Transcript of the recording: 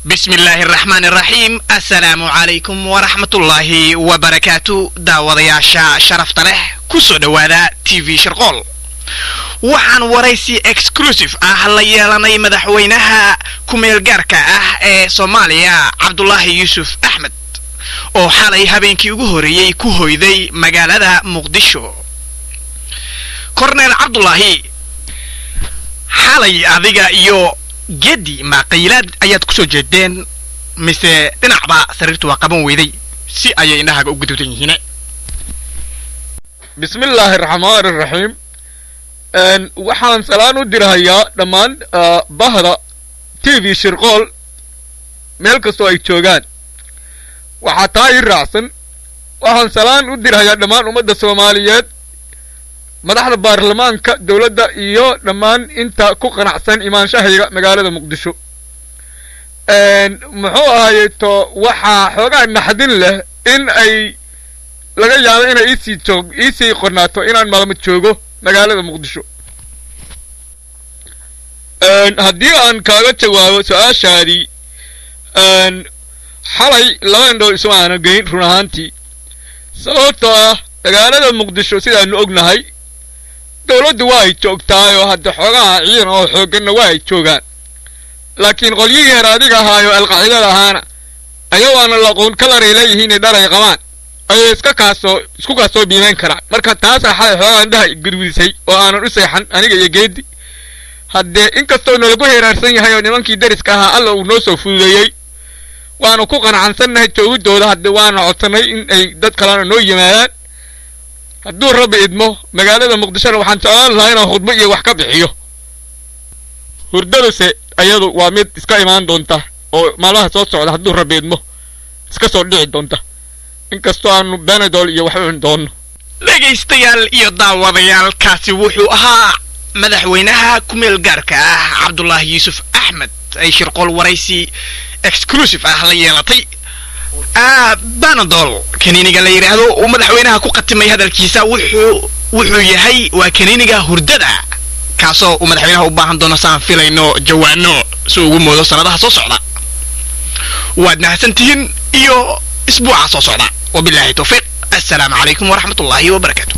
بسم الله الرحمن الرحيم. السلام عليكم ورحمة الله وبركاته. داودياشا شرفت له كسو دوادا تي في شرقول waxaan waraysi exclusive ah la yeelanay madaxweynaha kumeel gaarka ah ee Soomaaliya Cabdullaahi Yuusuf Axmed oo xalay habeenkii ugu horeeyay ku hoyday magaalada Muqdisho. Cornel Cabdullaahi, xalay adiga iyo geedi ma qiilad ayaad ku soo jeedeen mise dhinacba sariirtu waa qaban weyday si ay inahaga u guduudan yihiin. Bismillahir Rahmanir Rahim. waxaan salaan u dirahayaa dhammaan bahda TV Shirqool meel kastoo ay joogaan. waxaa taa ii raacsan waxaan salaan u dirahayaa dhammaan ummadda Soomaaliyeed, madaxda baarlamaanka dawladda iyo dhammaan inta ku qanacsan imaanshahayga magaalada Muqdisho. muxuu ahaayay to waxaa xoogaa naxdin leh in ay laga yaabo inay isii qornaato inaan maalmo joogo magaalada Muqdisho. haddii aan kaaga jawaabo su'aashaadii, xalay laba indhood isma aanan geyn run ahaantii, sababtoo ah magaalada Muqdisho sidaanu ognahay dawladdu waa ay joogtaayoo hadda xoogaha ciidan oo xoogganna waa ay joogaan, laakiin qolyihii heraadiga ahaayoo alqaacidada ahaana ayagoona laqoon kalaray leeyihiin dharay qabaan ayay isku kaasoo biimeyn karaan. marka taasaa xalay xoogaa indhaha gudwisay oo aanan u seexan aniga iyo geedi. haddee inkastoo nalagu heeraarsan yahay oo nimankii dariska ahaa alla uu noo soo fududeeyey, waanu ku qanacsannahay joogidooda. hadde waana codsanay in ay dad kalena noo yimaadaan. hadduu rabbi idmo magaalada Muqdishona waxaan jeclaan lahaa inaan khudbo iyo wax ka bixiyo. hurdadase ayadu waa mid iska imaan doonta oo maalmaha soo socda hadduu rabbi idmo iska soo dhici doonta, inkastoo aanu Benadol iyo wax u cun doono. dhegaystayaal iyo daawadayaal, kaasi wuxuu ahaa madaxweynaha kumeel gaarka ah Cabdullaahi Yuusuf Axmed ay Shirqool waraysi exclusive ah la yeelatay. Benadol kaniiniga la yiraahdo oo madaxweynaha ku qatimay hadalkiisa wuxuu yahay waa kaniiniga hurdada, kaasoo uu madaxweynaha u baahan doono saan filayno jawaano soo ugu moodo sanadaha soo socda. waad mahadsantihiin iyo isbuuca soo socda. wabillahi tawfiiq. assalaamu calaykum waraxmatullaahi wabarakaatuh.